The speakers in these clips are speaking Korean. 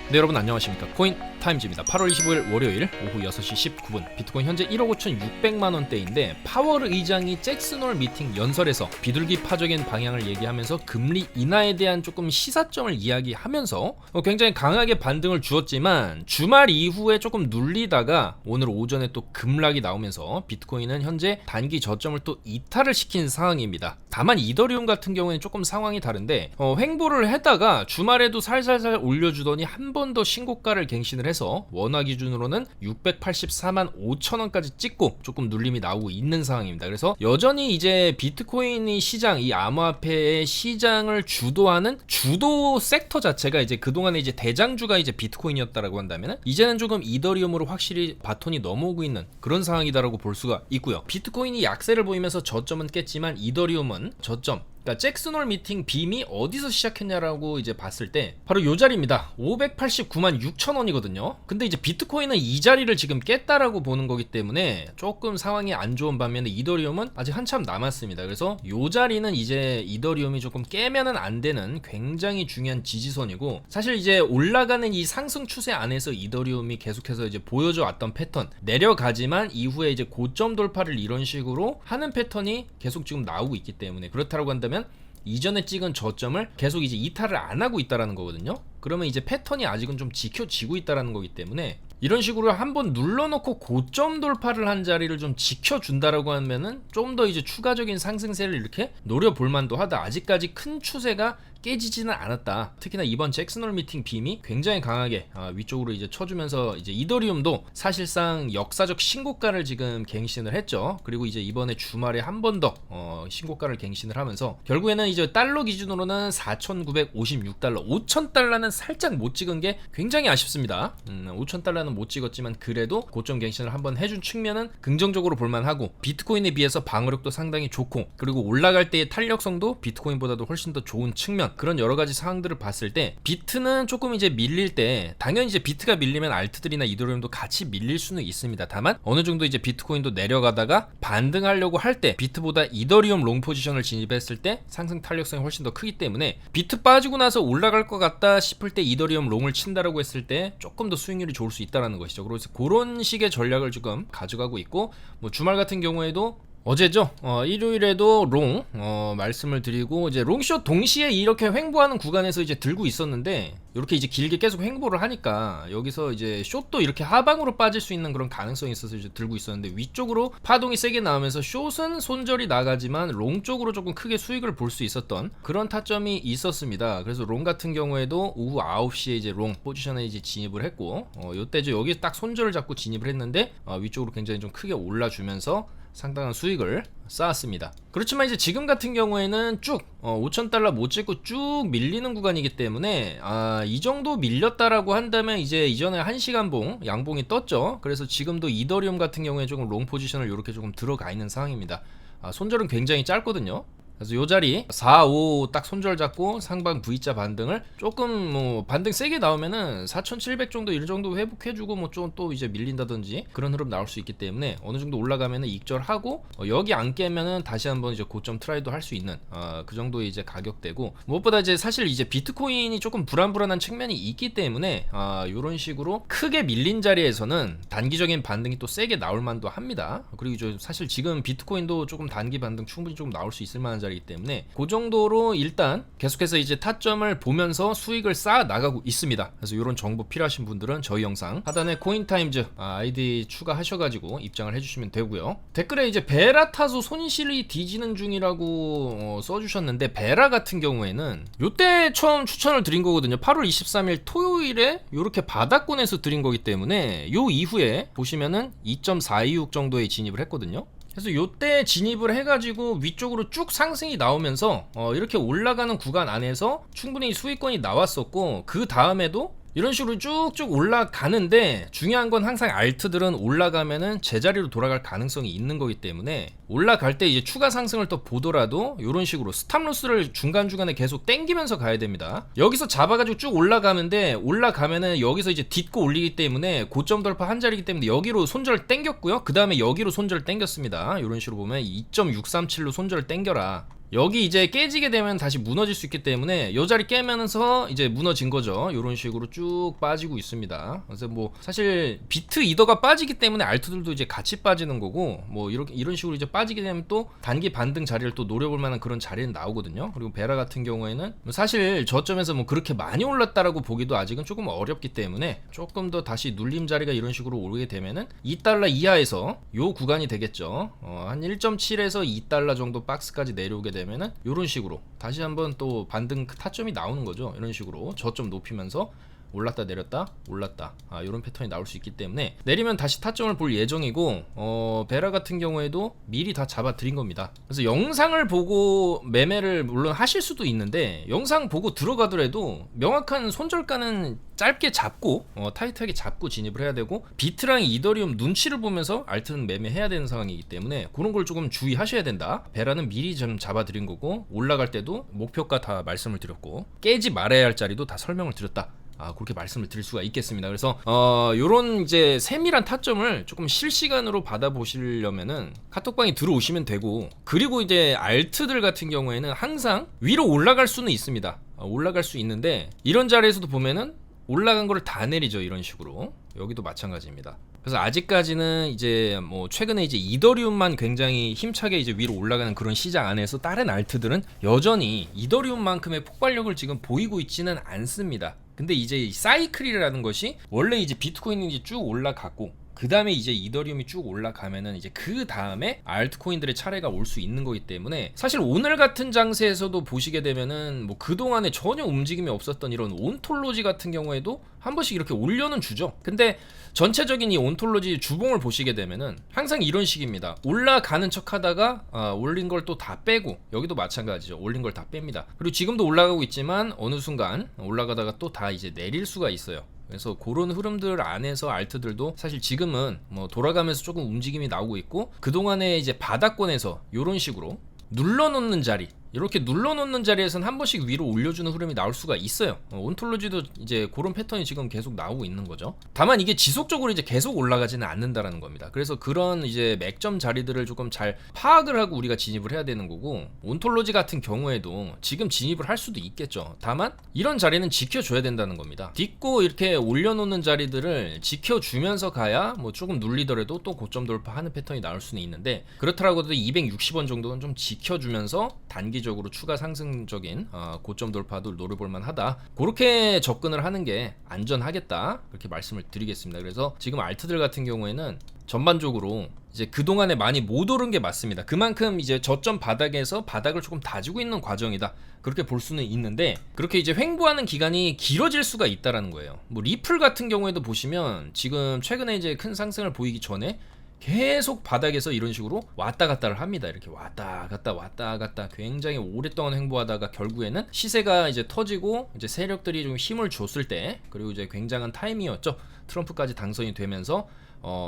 네, 여러분 안녕하십니까. 코인 타임즈입니다. 8월 25일 월요일 오후 6시 19분 비트코인 현재 1억 5,600만원대인데 파월 의장이 잭슨홀 미팅 연설에서 비둘기파적인 방향을 얘기하면서 금리 인하에 대한 조금 시사점을 이야기하면서 굉장히 강하게 반등을 주었지만 주말 이후에 조금 눌리다가 오늘 오전에 또 급락이 나오면서 비트코인은 현재 단기 저점을 또 이탈을 시킨 상황입니다. 다만 이더리움 같은 경우에는 조금 상황이 다른데 횡보를 했다가 주말에도 살살살 올려주더니 한 번 더 신고가를 갱신을 해서 원화 기준으로는 684만 5천원까지 찍고 조금 눌림이 나오고 있는 상황입니다. 그래서 여전히 이제 비트코인이 시장, 이 암호화폐의 시장을 주도하는 주도 섹터 자체가 이제 그동안에 이제 대장주가 이제 비트코인이었다라고 한다면 이제는 조금 이더리움으로 확실히 바톤이 넘어오고 있는 그런 상황이다라고 볼 수가 있고요. 비트코인이 약세를 보이면서 저점은 깼지만 이더리움은 저점, 그러니까 잭슨홀 미팅 빔이 어디서 시작했냐라고 이제 봤을 때 바로 요 자리입니다. 589만 6천원이거든요. 근데 이제 비트코인은 이 자리를 지금 깼다라고 보는 거기 때문에 조금 상황이 안 좋은 반면에 이더리움은 아직 한참 남았습니다. 그래서 요 자리는 이제 이더리움이 조금 깨면은 안 되는 굉장히 중요한 지지선이고, 사실 이제 올라가는 이 상승 추세 안에서 이더리움이 계속해서 이제 보여줘 왔던 패턴, 내려가지만 이후에 이제 고점 돌파를 이런 식으로 하는 패턴이 계속 지금 나오고 있기 때문에, 그렇다고 한다면 이전에 찍은 저점을 계속 이제 이탈을 안 하고 있다라는 거거든요. 그러면 이제 패턴이 아직은 좀 지켜지고 있다라는 거기 때문에 이런 식으로 한번 눌러놓고 고점 돌파를 한 자리를 좀 지켜준다라고 하면은 좀 더 이제 추가적인 상승세를 이렇게 노려볼 만도 하다. 아직까지 큰 추세가 깨지지는 않았다. 특히나 이번 잭슨홀 미팅 빔이 굉장히 강하게 위쪽으로 이제 쳐주면서 이제 이더리움도 사실상 역사적 신고가를 지금 갱신을 했죠. 그리고 이제 이번에 주말에 한 번 더 신고가를 갱신을 하면서 결국에는 이제 달러 기준으로는 4,956달러, 5,000달러는 살짝 못 찍은 게 굉장히 아쉽습니다. 5,000달러는 못 찍었지만 그래도 고점 갱신을 한번 해준 측면은 긍정적으로 볼만하고, 비트코인에 비해서 방어력도 상당히 좋고, 그리고 올라갈 때의 탄력성도 비트코인보다도 훨씬 더 좋은 측면, 그런 여러 가지 상황들을 봤을 때 비트는 조금 이제 밀릴 때 당연히 이제 비트가 밀리면 알트들이나 이더리움도 같이 밀릴 수는 있습니다. 다만 어느 정도 이제 비트코인도 내려가다가 반등하려고 할 때 비트보다 이더리움 롱 포지션을 진입했을 때 상승 탄력성이 훨씬 더 크기 때문에 비트 빠지고 나서 올라갈 것 같다 싶을 때 이더리움 롱을 친다라고 했을 때 조금 더 수익률이 좋을 수 있다라는 것이죠. 그래서 그런 식의 전략을 지금 가져가고 있고, 뭐 주말 같은 경우에도 어제죠. 일요일에도 롱 말씀을 드리고, 이제 롱숏 동시에 이렇게 횡보하는 구간에서 이제 들고 있었는데 이렇게 이제 길게 계속 횡보를 하니까 여기서 이제 숏도 이렇게 하방으로 빠질 수 있는 그런 가능성이 있어서 이제 들고 있었는데 위쪽으로 파동이 세게 나오면서 숏은 손절이 나가지만 롱 쪽으로 조금 크게 수익을 볼 수 있었던 그런 타점이 있었습니다. 그래서 롱 같은 경우에도 오후 9시에 이제 롱 포지션에 이제 진입을 했고, 요때죠. 여기 딱 손절을 잡고 진입을 했는데 위쪽으로 굉장히 좀 크게 올라주면서 상당한 수익을 쌓았습니다. 그렇지만 이제 지금 같은 경우에는 쭉 5,000달러 못 찍고 쭉 밀리는 구간이기 때문에 이 정도 밀렸다라고 한다면 이제 이전에 1시간 봉 양봉이 떴죠. 그래서 지금도 이더리움 같은 경우에 조금 롱 포지션을 이렇게 조금 들어가 있는 상황입니다. 손절은 굉장히 짧거든요. 그래서 요 자리 4, 5 딱 손절 잡고 상방 V자 반등을 조금 뭐 반등 세게 나오면은 4,700 정도 이 정도 회복해주고 뭐 좀 또 이제 밀린다든지 그런 흐름 나올 수 있기 때문에 어느 정도 올라가면은 익절하고 여기 안 깨면은 다시 한번 이제 고점 트라이도 할 수 있는 그 정도 이제 가격대고, 무엇보다 이제 사실 이제 비트코인이 조금 불안불안한 측면이 있기 때문에 요런 식으로 크게 밀린 자리에서는 단기적인 반등이 또 세게 나올 만도 합니다. 그리고 사실 지금 비트코인도 조금 단기 반등 충분히 조금 나올 수 있을 만한 자리이기 때문에 그 정도로 일단 계속해서 이제 타점을 보면서 수익을 쌓아 나가고 있습니다. 그래서 이런 정보 필요하신 분들은 저희 영상 하단에 코인타임즈 아이디 추가하셔가지고 입장을 해주시면 되고요. 댓글에 이제 베라 타서 손실이 뒤지는 중이라고 써주셨는데, 베라 같은 경우에는 요때 처음 추천을 드린 거거든요. 8월 23일 토요일에 요렇게 바닥권에서 드린 거기 때문에 요 이후에 보시면은 2.426 정도에 진입을 했거든요. 그래서 요때 진입을 해가지고 위쪽으로 쭉 상승이 나오면서 이렇게 올라가는 구간 안에서 충분히 수익권이 나왔었고, 그 다음에도 이런 식으로 쭉쭉 올라가는데 중요한 건 항상 알트들은 올라가면은 제자리로 돌아갈 가능성이 있는 거기 때문에 올라갈 때 이제 추가 상승을 또 보더라도 이런 식으로 스탑로스를 중간중간에 계속 땡기면서 가야 됩니다. 여기서 잡아가지고 쭉 올라가는데 올라가면은 여기서 이제 딛고 올리기 때문에 고점 돌파 한 자리이기 때문에 여기로 손절 땡겼고요. 그 다음에 여기로 손절 땡겼습니다. 이런 식으로 보면 2.637로 손절 땡겨라. 여기 이제 깨지게 되면 다시 무너질 수 있기 때문에 이 자리 깨면서 이제 무너진 거죠. 이런 식으로 쭉 빠지고 있습니다. 그래서 뭐 사실 비트 이더가 빠지기 때문에 알트들도 이제 같이 빠지는 거고, 뭐 이런 식으로 이제 빠지게 되면 또 단기 반등 자리를 또 노려볼 만한 그런 자리는 나오거든요. 그리고 베라 같은 경우에는 사실 저점에서 뭐 그렇게 많이 올랐다라고 보기도 아직은 조금 어렵기 때문에 조금 더 다시 눌림 자리가 이런 식으로 오르게 되면은 2달러 이하에서 요 구간이 되겠죠. 한 1.7에서 2달러 정도 박스까지 내려오게 되면은 이런 식으로 다시 한번 또 반등 타점이 나오는 거죠. 이런 식으로 저점 높이면서 올랐다 내렸다 올랐다, 이런 패턴이 나올 수 있기 때문에 내리면 다시 타점을 볼 예정이고, 베라 같은 경우에도 미리 다 잡아 드린 겁니다. 그래서 영상을 보고 매매를 물론 하실 수도 있는데, 영상 보고 들어가더라도 명확한 손절가는 짧게 잡고 타이트하게 잡고 진입을 해야 되고, 비트랑 이더리움 눈치를 보면서 알트는 매매해야 되는 상황이기 때문에 그런 걸 조금 주의하셔야 된다. 베라는 미리 좀 잡아 드린 거고, 올라갈 때도 목표가 다 말씀을 드렸고, 깨지 말아야 할 자리도 다 설명을 드렸다. 그렇게 말씀을 드릴 수가 있겠습니다. 그래서 요런 이제 세밀한 타점을 조금 실시간으로 받아보시려면은 카톡방에 들어오시면 되고, 그리고 이제 알트들 같은 경우에는 항상 위로 올라갈 수는 있습니다. 올라갈 수 있는데 이런 자리에서도 보면은 올라간 거를 다 내리죠. 이런 식으로 여기도 마찬가지입니다. 그래서 아직까지는 이제 뭐 최근에 이제 이더리움만 굉장히 힘차게 이제 위로 올라가는 그런 시장 안에서 다른 알트들은 여전히 이더리움만큼의 폭발력을 지금 보이고 있지는 않습니다. 근데 이제 이 사이클이라는 것이 원래 이제 비트코인이 이제 쭉 올라갔고, 그 다음에 이제 이더리움이 쭉 올라가면은 이제 그 다음에 알트코인들의 차례가 올 수 있는 거기 때문에, 사실 오늘 같은 장세에서도 보시게 되면은 뭐 그동안에 전혀 움직임이 없었던 이런 온톨로지 같은 경우에도 한 번씩 이렇게 올려는 주죠. 근데 전체적인 이 온톨로지 주봉을 보시게 되면은 항상 이런 식입니다. 올라가는 척 하다가 올린 걸 또 다 빼고, 여기도 마찬가지죠. 올린 걸 다 뺍니다. 그리고 지금도 올라가고 있지만 어느 순간 올라가다가 또 다 이제 내릴 수가 있어요. 그래서 그런 흐름들 안에서 알트들도 사실 지금은 뭐 돌아가면서 조금 움직임이 나오고 있고, 그동안에 이제 바닥권에서 이런 식으로 눌러놓는 자리, 이렇게 눌러놓는 자리에서는 한 번씩 위로 올려주는 흐름이 나올 수가 있어요. 온톨로지도 이제 그런 패턴이 지금 계속 나오고 있는 거죠. 다만 이게 지속적으로 이제 계속 올라가지는 않는다라는 겁니다. 그래서 그런 이제 맥점 자리들을 조금 잘 파악을 하고 우리가 진입을 해야 되는 거고, 온톨로지 같은 경우에도 지금 진입을 할 수도 있겠죠. 다만 이런 자리는 지켜줘야 된다는 겁니다. 딛고 이렇게 올려놓는 자리들을 지켜주면서 가야 뭐 조금 눌리더라도 또 고점 돌파하는 패턴이 나올 수는 있는데, 그렇더라고도 260원 정도는 좀 지켜주면서 단기적으로 추가 상승적인 고점 돌파도 노려볼만 하다. 그렇게 접근을 하는 게 안전하겠다, 그렇게 말씀을 드리겠습니다. 그래서 지금 알트들 같은 경우에는 전반적으로 이제 그동안에 많이 못 오른 게 맞습니다. 그만큼 이제 저점 바닥에서 바닥을 조금 다지고 있는 과정이다, 그렇게 볼 수는 있는데, 그렇게 이제 횡보하는 기간이 길어질 수가 있다라는 거예요. 뭐 리플 같은 경우에도 보시면 지금 최근에 이제 큰 상승을 보이기 전에 계속 바닥에서 이런 식으로 왔다 갔다를 합니다. 이렇게 왔다 갔다 굉장히 오랫동안 횡보하다가 결국에는 시세가 이제 터지고 이제 세력들이 좀 힘을 줬을 때, 그리고 이제 굉장한 타이밍이었죠. 트럼프까지 당선이 되면서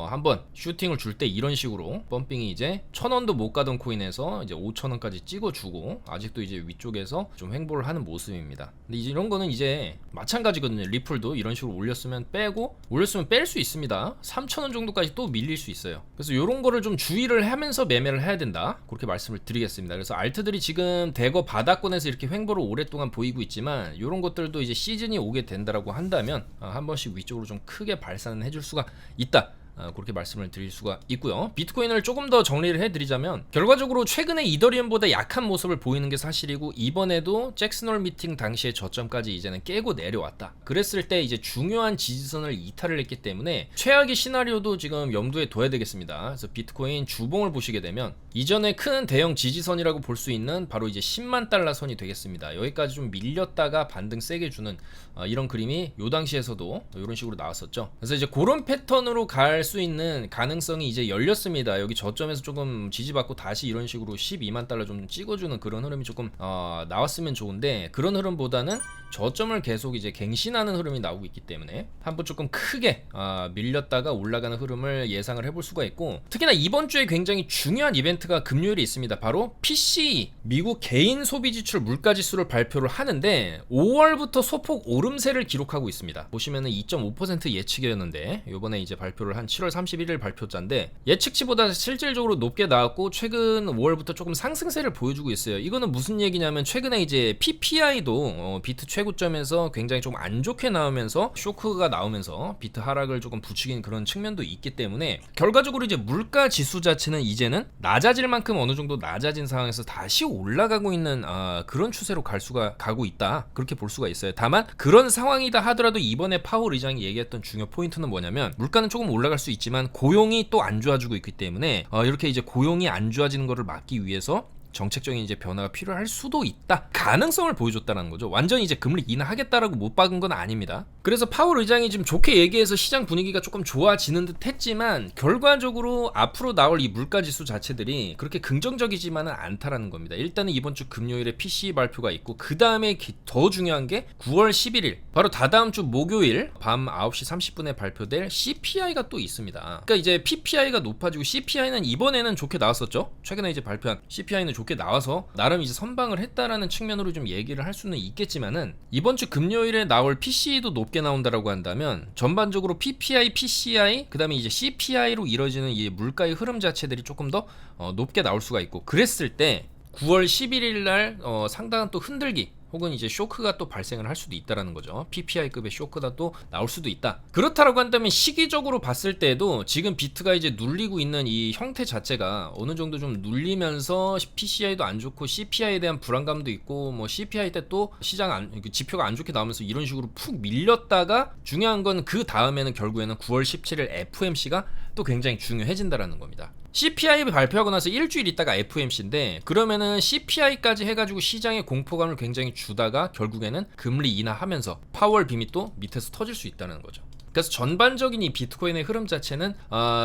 한번 슈팅을 줄 때 이런 식으로 펌핑이 이제 1,000원도 못 가던 코인에서 이제 5,000원까지 찍어주고, 아직도 이제 위쪽에서 좀 횡보를 하는 모습입니다. 근데 이제 이런 거는 이제 마찬가지거든요. 리플도 이런 식으로 올렸으면 빼고, 올렸으면 뺄 수 있습니다. 3,000원 정도까지 또 밀릴 수 있어요. 그래서 이런 거를 좀 주의를 하면서 매매를 해야 된다, 그렇게 말씀을 드리겠습니다. 그래서 알트들이 지금 대거 바닥권에서 이렇게 횡보를 오랫동안 보이고 있지만, 이런 것들도 이제 시즌이 오게 된다라고 한다면 한 번씩 위쪽으로 좀 크게 발산을 해줄 수가 있다, 그렇게 말씀을 드릴 수가 있고요. 비트코인을 조금 더 정리를 해드리자면, 결과적으로 최근에 이더리움보다 약한 모습을 보이는 게 사실이고, 이번에도 잭슨홀 미팅 당시의 저점까지 이제는 깨고 내려왔다. 그랬을 때 이제 중요한 지지선을 이탈을 했기 때문에 최악의 시나리오도 지금 염두에 둬야 되겠습니다. 그래서 비트코인 주봉을 보시게 되면 이전에 큰 대형 지지선이라고 볼 수 있는 바로 이제 10만 달러 선이 되겠습니다. 여기까지 좀 밀렸다가 반등 세게 주는 이런 그림이 요 당시에서도 이런 식으로 나왔었죠. 그래서 이제 그런 패턴으로 갈 수 있는 가능성이 이제 열렸습니다. 여기 저점에서 조금 지지받고 다시 이런 식으로 12만 달러 좀 찍어주는 그런 흐름이 조금 나왔으면 좋은데, 그런 흐름보다는 저점을 계속 이제 갱신하는 흐름이 나오고 있기 때문에 한번 조금 크게 밀렸다가 올라가는 흐름을 예상을 해볼 수가 있고, 특히나 이번 주에 굉장히 중요한 이벤트가 금요일에 있습니다. 바로 PCE 미국 개인 소비 지출 물가 지수를 발표를 하는데 5월부터 소폭 오름세를 기록하고 있습니다. 보시면은 2.5% 예측이었는데 요번에 이제 발표를 한 7월 31일 발표자인데 예측치보다 실질적으로 높게 나왔고 최근 5월부터 조금 상승세를 보여주고 있어요. 이거는 무슨 얘기냐면 최근에 이제 PPI도 비트 최고점에서 굉장히 좀 안 좋게 나오면서 쇼크가 나오면서 비트 하락을 조금 부추긴 그런 측면도 있기 때문에 결과적으로 이제 물가 지수 자체는 이제는 낮아질 만큼 어느 정도 낮아진 상황에서 다시 올라가고 있는 그런 추세로 가고 있다, 그렇게 볼 수가 있어요. 다만 그런 상황이다 하더라도 이번에 파월 의장이 얘기했던 중요 포인트는 뭐냐면 물가는 조금 올라갈 수 있지만 고용이 또 안 좋아지고 있기 때문에 이렇게 이제 고용이 안 좋아지는 것을 막기 위해서 정책적인 이제 변화가 필요할 수도 있다, 가능성을 보여줬다는 거죠. 완전히 이제 금리 인하하겠다라고 못 박은 건 아닙니다. 그래서 파월 의장이 지금 좋게 얘기해서 시장 분위기가 조금 좋아지는 듯 했지만 결과적으로 앞으로 나올 이 물가 지수 자체들이 그렇게 긍정적이지만은 않다라는 겁니다. 일단은 이번 주 금요일에 PCE 발표가 있고 그 다음에 더 중요한 게 9월 11일 바로 다다음 주 목요일 밤 9시 30분에 발표될 CPI가 또 있습니다. 그러니까 이제 PPI가 높아지고 CPI는 이번에는 좋게 나왔었죠. 최근에 이제 발표한 CPI는 좋게 나와서 나름 이제 선방을 했다라는 측면으로 좀 얘기를 할 수는 있겠지만은 이번 주 금요일에 나올 PCE도 높게 나온다라고 한다면 전반적으로 PPI, PCI, 그다음에 이제 CPI로 이루어지는 이 물가의 흐름 자체들이 조금 더 높게 나올 수가 있고, 그랬을 때 9월 11일 날 상당한 또 흔들기 혹은 이제 쇼크가 또 발생을 할 수도 있다라는 거죠. PPI급의 쇼크가 또 나올 수도 있다. 그렇다라고 한다면 시기적으로 봤을 때도 지금 비트가 이제 눌리고 있는 이 형태 자체가 어느 정도 좀 눌리면서 PCI도 안 좋고 CPI에 대한 불안감도 있고 뭐 CPI 때 또 시장 지표가 안 좋게 나오면서 이런 식으로 푹 밀렸다가 중요한 건 그 다음에는 결국에는 9월 17일 FOMC가 또 굉장히 중요해진다라는 겁니다. CPI 발표하고 나서 일주일 있다가 FOMC인데 그러면은 CPI까지 해가지고 시장의 공포감을 굉장히 주다가 결국에는 금리 인하하면서 파월 빔이 또 밑에서 터질 수 있다는 거죠. 그래서 전반적인 이 비트코인의 흐름 자체는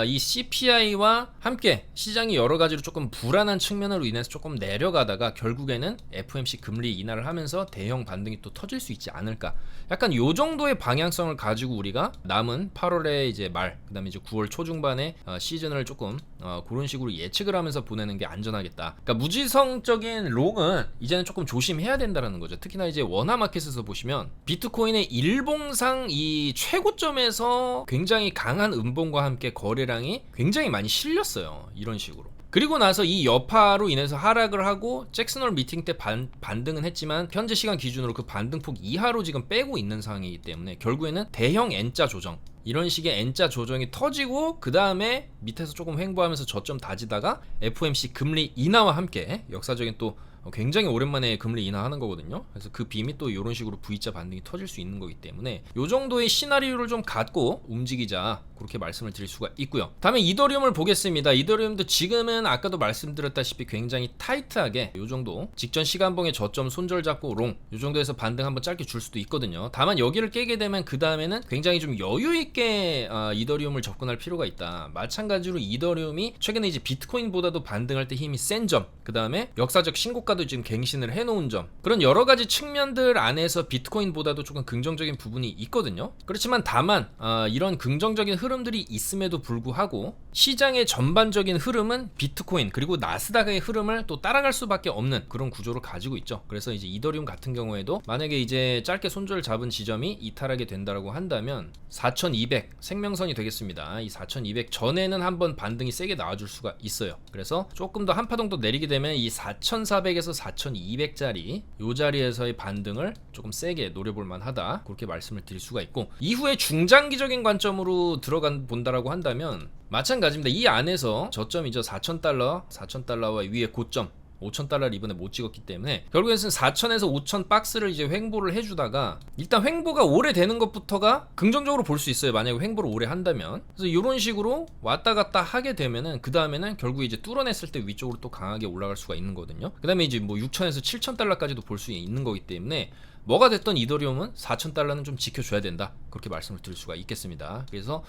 이 CPI와 함께 시장이 여러 가지로 조금 불안한 측면으로 인해서 조금 내려가다가 결국에는 FOMC 금리 인하를 하면서 대형 반등이 또 터질 수 있지 않을까, 약간 요 정도의 방향성을 가지고 우리가 남은 8월의 이제 말 그다음에 이제 9월 초중반에 시즌을 조금 그런 식으로 예측을 하면서 보내는 게 안전하겠다. 그러니까 무지성적인 롱은 이제는 조금 조심해야 된다는 거죠. 특히나 이제 원화 마켓에서 보시면 비트코인의 일봉상 이 최고점에서 굉장히 강한 음봉과 함께 거래량이 굉장히 많이 실렸어요. 이런 식으로. 그리고 나서 이 여파로 인해서 하락을 하고 잭슨홀 미팅 때 반등은 했지만 현재 시간 기준으로 그 반등폭 이하로 지금 빼고 있는 상황이기 때문에 결국에는 대형 N자 조정, 이런 식의 N자 조정이 터지고 그 다음에 밑에서 조금 횡보하면서 저점 다지다가 FOMC 금리 인하와 함께 역사적인 또 굉장히 오랜만에 금리 인하하는 거거든요. 그래서 그 빔이 또 이런 식으로 V자 반등이 터질 수 있는 거기 때문에 이 정도의 시나리오를 좀 갖고 움직이자, 그렇게 말씀을 드릴 수가 있고요. 다음에 이더리움을 보겠습니다. 이더리움도 지금은 아까도 말씀드렸다시피 굉장히 타이트하게 이 정도 직전 시간봉의 저점 손절 잡고 롱 이 정도에서 반등 한번 짧게 줄 수도 있거든요. 다만 여기를 깨게 되면 그 다음에는 굉장히 좀 여유 있게 이더리움을 접근할 필요가 있다. 마찬가지로 이더리움이 최근에 이제 비트코인보다도 반등할 때 힘이 센 점, 그 다음에 역사적 신고가도 지금 갱신을 해놓은 점, 그런 여러 가지 측면들 안에서 비트코인보다도 조금 긍정적인 부분이 있거든요. 그렇지만 다만 이런 긍정적인 흐름들이 있음에도 불구하고 시장의 전반적인 흐름은 비트코인 그리고 나스닥의 흐름을 또 따라갈 수밖에 없는 그런 구조를 가지고 있죠. 그래서 이제 이더리움 같은 경우에도 만약에 이제 짧게 손절 잡은 지점이 이탈하게 된다라고 한다면 4200 생명선이 되겠습니다. 이 4200 전에는 한번 반등이 세게 나와줄 수가 있어요. 그래서 조금 더 한파동 더 내리게 되면 이 4400에서 4200짜리 요 자리에서의 반등을 조금 세게 노려볼 만하다, 그렇게 말씀을 드릴 수가 있고, 이후에 중장기적인 관점으로 본다라고 한다면 마찬가지입니다. 이 안에서 저점이죠. 4000달러와 위에 고점 5,000달러를 이번에 못 찍었기 때문에 결국에는 4,000에서 5,000 박스를 이제 횡보를 해주다가 일단 횡보가 오래 되는 것부터가 긍정적으로 볼 수 있어요. 만약에 횡보를 오래 한다면. 그래서 이런 식으로 왔다 갔다 하게 되면은 그 다음에는 결국 이제 뚫어냈을 때 위쪽으로 또 강하게 올라갈 수가 있는 거거든요. 그 다음에 이제 뭐 6,000에서 7,000달러까지도 볼 수 있는 거기 때문에 뭐가 됐던 이더리움은 4,000달러는 좀 지켜줘야 된다, 그렇게 말씀을 드릴 수가 있겠습니다. 그래서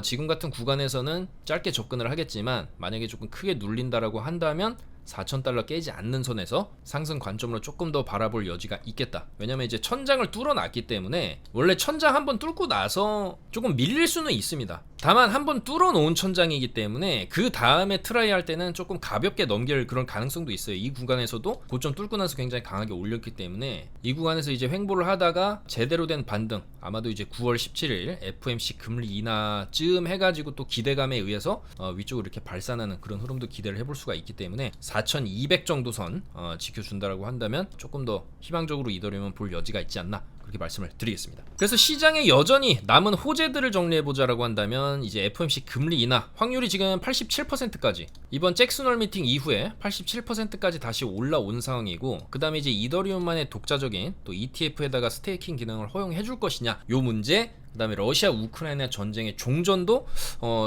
지금 같은 구간에서는 짧게 접근을 하겠지만 만약에 조금 크게 눌린다라고 한다면 $4,000 깨지 않는 선에서 상승 관점으로 조금 더 바라볼 여지가 있겠다. 왜냐면 이제 천장을 뚫어놨기 때문에 원래 천장 한번 뚫고 나서 조금 밀릴 수는 있습니다. 다만 한번 뚫어놓은 천장이기 때문에 그 다음에 트라이 할 때는 조금 가볍게 넘길 그런 가능성도 있어요. 이 구간에서도 고점 뚫고 나서 굉장히 강하게 올렸기 때문에 이 구간에서 이제 횡보를 하다가 제대로 된 반등, 아마도 이제 9월 17일 FOMC 금리 인하쯤 해가지고 또 기대감에 의해서 위쪽으로 이렇게 발산하는 그런 흐름도 기대를 해볼 수가 있기 때문에 4,200 정도 선 지켜준다라고 한다면 조금 더 희망적으로 이더리움은 볼 여지가 있지 않나, 그렇게 말씀을 드리겠습니다. 그래서 시장에 여전히 남은 호재들을 정리해보자라고 한다면 이제 FOMC 금리 인하 확률이 지금 87%까지, 이번 잭슨홀 미팅 이후에 87%까지 다시 올라온 상황이고, 그 다음에 이제 이더리움만의 독자적인 또 ETF에다가 스테이킹 기능을 허용해줄 것이냐 요 문제, 그 다음에 러시아 우크라이나 전쟁의 종전도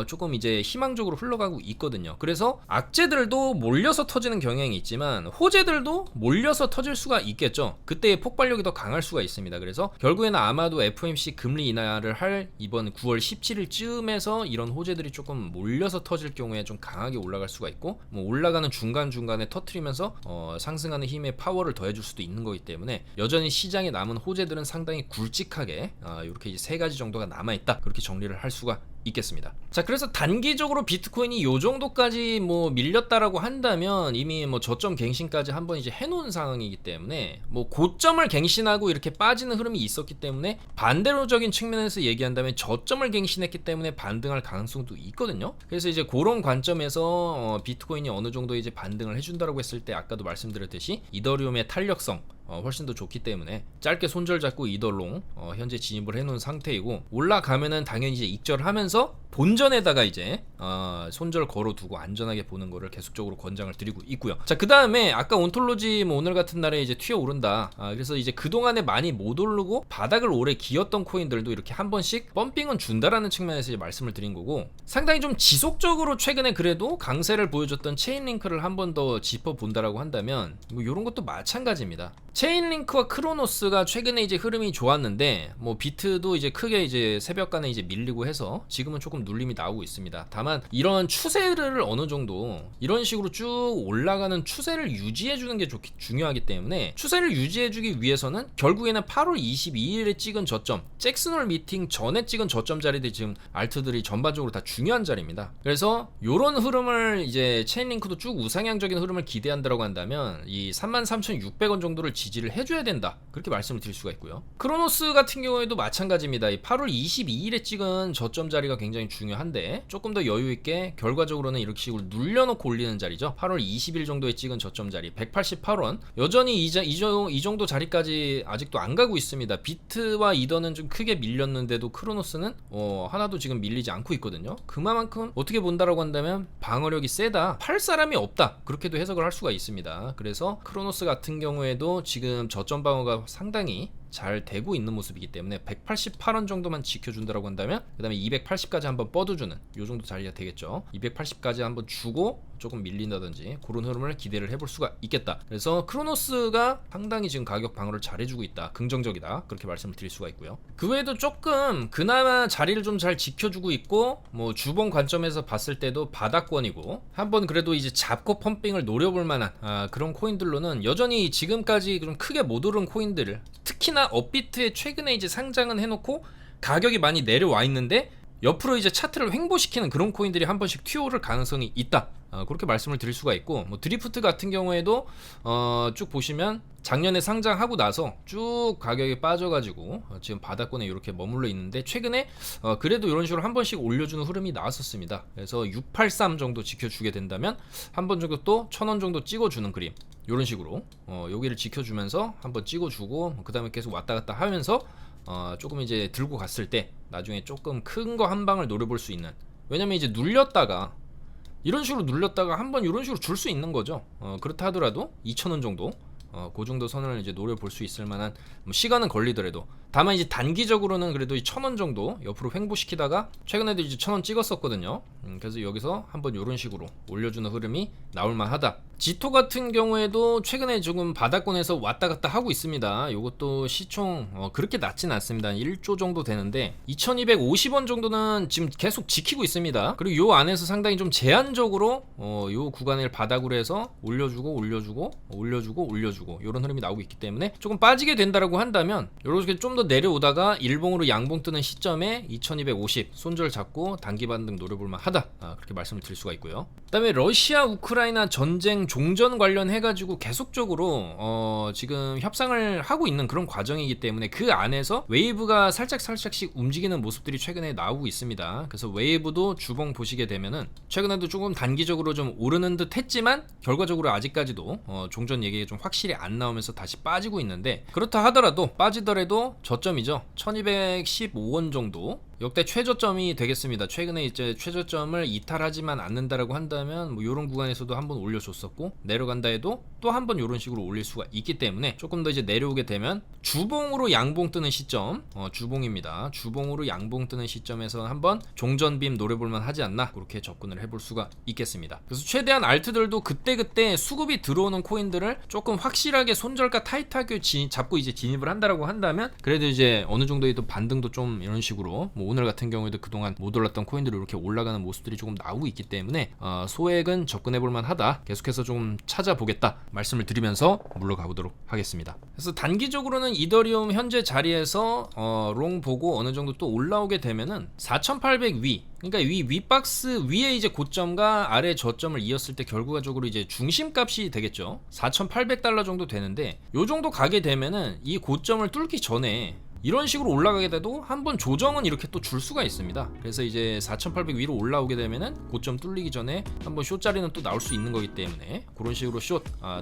조금 이제 희망적으로 흘러가고 있거든요. 그래서 악재들도 몰려서 터지는 경향이 있지만 호재들도 몰려서 터질 수가 있겠죠. 그때의 폭발력이 더 강할 수가 있습니다. 그래서 결국에는 아마도 FOMC 금리 인하를 할 이번 9월 17일쯤에서 이런 호재들이 조금 몰려서 터질 경우에 좀 강하게 올라갈 수가 있고, 뭐 올라가는 중간중간에 터트리면서 상승하는 힘의 파워를 더해줄 수도 있는 거기 때문에 여전히 시장에 남은 호재들은 상당히 굵직하게 이렇게 이제 세 가지 정도가 남아있다, 그렇게 정리를 할 수가 있겠습니다. 자, 그래서 단기적으로 비트코인이 요 정도까지 뭐 밀렸다라고 한다면 이미 뭐 저점 갱신까지 한번 이제 해놓은 상황이기 때문에 뭐 고점을 갱신하고 이렇게 빠지는 흐름이 있었기 때문에 반대로적인 측면에서 얘기한다면 저점을 갱신했기 때문에 반등할 가능성도 있거든요. 그래서 이제 그런 관점에서 비트코인이 어느 정도 이제 반등을 해준다라고 했을 때 아까도 말씀드렸듯이 이더리움의 탄력성 훨씬 더 좋기 때문에 짧게 손절 잡고 이더롱 현재 진입을 해놓은 상태이고, 올라가면은 당연히 이제 익절을 하면서 본전에다가 이제 손절 걸어두고 안전하게 보는 거를 계속적으로 권장을 드리고 있고요. 자, 그 다음에 아까 온톨로지 뭐 오늘 같은 날에 이제 튀어 오른다, 그래서 이제 그동안에 많이 못 오르고 바닥을 오래 기었던 코인들도 이렇게 한 번씩 펌핑은 준다라는 측면에서 이제 말씀을 드린 거고, 상당히 좀 지속적으로 최근에 그래도 강세를 보여줬던 체인링크를 한 번 더 짚어본다라고 한다면 뭐 이런 것도 마찬가지입니다. 체인링크와 크로노스가 최근에 이제 흐름이 좋았는데 뭐 비트도 이제 크게 이제 새벽간에 이제 밀리고 해서 지금은 조금 눌림이 나오고 있습니다. 다만 이런 추세를 어느 정도 이런 식으로 쭉 올라가는 추세를 유지해주는 게 중요하기 때문에, 추세를 유지해주기 위해서는 결국에는 8월 22일에 찍은 저점, 잭슨홀 미팅 전에 찍은 저점 자리들이 지금 알트들이 전반적으로 다 중요한 자리입니다. 그래서 이런 흐름을 이제 체인링크도 쭉 우상향적인 흐름을 기대한다고 한다면 이 33,600원 정도를 지지를 해줘야 된다, 그렇게 말씀을 드릴 수가 있고요. 크로노스 같은 경우에도 마찬가지입니다. 이 8월 22일에 찍은 저점 자리가 굉장히 중요한데 조금 더 여유 있게 결과적으로는 이렇게 식으로 눌려놓고 올리는 자리죠. 8월 20일 정도에 찍은 저점 자리 188원, 여전히 이 정도 자리까지 아직도 안 가고 있습니다. 비트와 이더는 좀 크게 밀렸는데도 크로노스는 하나도 지금 밀리지 않고 있거든요. 그만큼 어떻게 본다라고 한다면 방어력이 세다, 팔 사람이 없다, 그렇게도 해석을 할 수가 있습니다. 그래서 크로노스 같은 경우에도 지금 저점 방어가 상당히 잘 되고 있는 모습이기 때문에 188원 정도만 지켜준다라고 한다면 그 다음에 280까지 한번 뻗어주는 요 정도 자리가 되겠죠. 280까지 한번 주고 조금 밀린다든지 그런 흐름을 기대를 해볼 수가 있겠다. 그래서 크로노스가 상당히 지금 가격 방어를 잘해주고 있다, 긍정적이다, 그렇게 말씀을 드릴 수가 있고요. 그 외에도 조금 그나마 자리를 좀 잘 지켜주고 있고, 뭐 주봉 관점에서 봤을 때도 바닥권이고 한번 그래도 이제 잡고 펌핑을 노려볼 만한 그런 코인들로는 여전히 지금까지 좀 크게 못 오른 코인들을, 특히나 업비트에 최근에 이제 상장은 해놓고 가격이 많이 내려와 있는데 옆으로 이제 차트를 횡보시키는 그런 코인들이 한 번씩 튀어오를 가능성이 있다, 그렇게 말씀을 드릴 수가 있고, 뭐 드리프트 같은 경우에도 쭉 보시면 작년에 상장하고 나서 쭉 가격이 빠져가지고 지금 바닥권에 이렇게 머물러 있는데 최근에 그래도 이런 식으로 한 번씩 올려주는 흐름이 나왔었습니다. 그래서 683 정도 지켜주게 된다면 한 번 정도 또 1,000원 정도 찍어주는 그림, 이런 식으로 여기를 지켜주면서 한번 찍어주고 그 다음에 계속 왔다 갔다 하면서 조금 이제 들고 갔을 때 나중에 조금 큰 거 한 방을 노려볼 수 있는, 왜냐면 이제 눌렸다가 이런 식으로 눌렸다가 한번 이런 식으로 줄 수 있는 거죠. 그렇다 하더라도 2,000원 정도 그 정도 선을 이제 노려볼 수 있을 만한, 뭐 시간은 걸리더라도 다만 이제 단기적으로는 그래도 1,000원 정도 옆으로 횡보시키다가 최근에도 이제 1,000원 찍었었거든요. 그래서 여기서 한번 이런 식으로 올려주는 흐름이 나올만하다. 지토 같은 경우에도 최근에 조금 바닥권에서 왔다 갔다 하고 있습니다. 이것도 시총 그렇게 낮진 않습니다. 1조 정도 되는데 2,250원 정도는 지금 계속 지키고 있습니다. 그리고 요 안에서 상당히 좀 제한적으로 요 구간을 바닥으로 해서 올려주고 이런 흐름이 나오고 있기 때문에 조금 빠지게 된다라고 한다면 이렇게 좀 더 내려오다가 일봉으로 양봉 뜨는 시점에 2,250 손절 잡고 단기 반등 노려볼만 하다, 그렇게 말씀을 드릴 수가 있고요. 그 다음에 러시아 우크라이나 전쟁 종전 관련해 가지고 계속적으로 지금 협상을 하고 있는 그런 과정이기 때문에 그 안에서 웨이브가 살짝씩 움직이는 모습들이 최근에 나오고 있습니다. 그래서 웨이브도 주봉 보시게 되면은 최근에도 조금 단기적으로 좀 오르는 듯 했지만 결과적으로 아직까지도 종전 얘기가 좀 확실히 안 나오면서 다시 빠지고 있는데, 그렇다 하더라도 빠지더라도 저점이죠. 1215원 정도 역대 최저점이 되겠습니다. 최근에 이제 최저점을 이탈하지만 않는다라고 한다면 뭐 이런 구간에서도 한번 올려줬었고, 내려간다 해도 또 한번 이런 식으로 올릴 수가 있기 때문에 조금 더 이제 내려오게 되면 주봉으로 양봉 뜨는 시점, 주봉입니다. 주봉으로 양봉 뜨는 시점에서 한번 종전빔 노려볼만 하지 않나, 그렇게 접근을 해볼 수가 있겠습니다. 그래서 최대한 알트들도 그때 수급이 들어오는 코인들을 조금 확실하게 손절가 타이트하게 잡고 이제 진입을 한다라고 한다면 그래도 이제 어느 정도의 또 반등도 좀 이런 식으로, 뭐 오늘 같은 경우에도 그동안 못 올랐던 코인들이 이렇게 올라가는 모습들이 조금 나오고 있기 때문에 소액은 접근해볼만 하다, 계속해서 좀 찾아보겠다 말씀을 드리면서 물러가 보도록 하겠습니다. 그래서 단기적으로는 이더리움 현재 자리에서 롱 보고 어느 정도 또 올라오게 되면은 4,800 위, 그러니까 윗박스 위에 이제 고점과 아래 저점을 이었을 때 결과적으로 이제 중심값이 되겠죠. 4,800달러 정도 되는데 요 정도 가게 되면은 이 고점을 뚫기 전에 이런 식으로 올라가게 돼도 한번 조정은 이렇게 또 줄 수가 있습니다. 그래서 이제 4,800 위로 올라오게 되면은 고점 뚫리기 전에 한번 숏자리는 또 나올 수 있는 거기 때문에 그런 식으로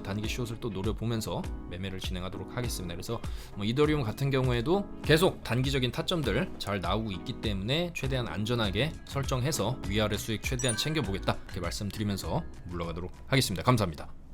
단기 숏을 또 노려보면서 매매를 진행하도록 하겠습니다. 그래서 뭐 이더리움 같은 경우에도 계속 단기적인 타점들 잘 나오고 있기 때문에 최대한 안전하게 설정해서 위아래 수익 최대한 챙겨보겠다, 이렇게 말씀드리면서 물러가도록 하겠습니다. 감사합니다.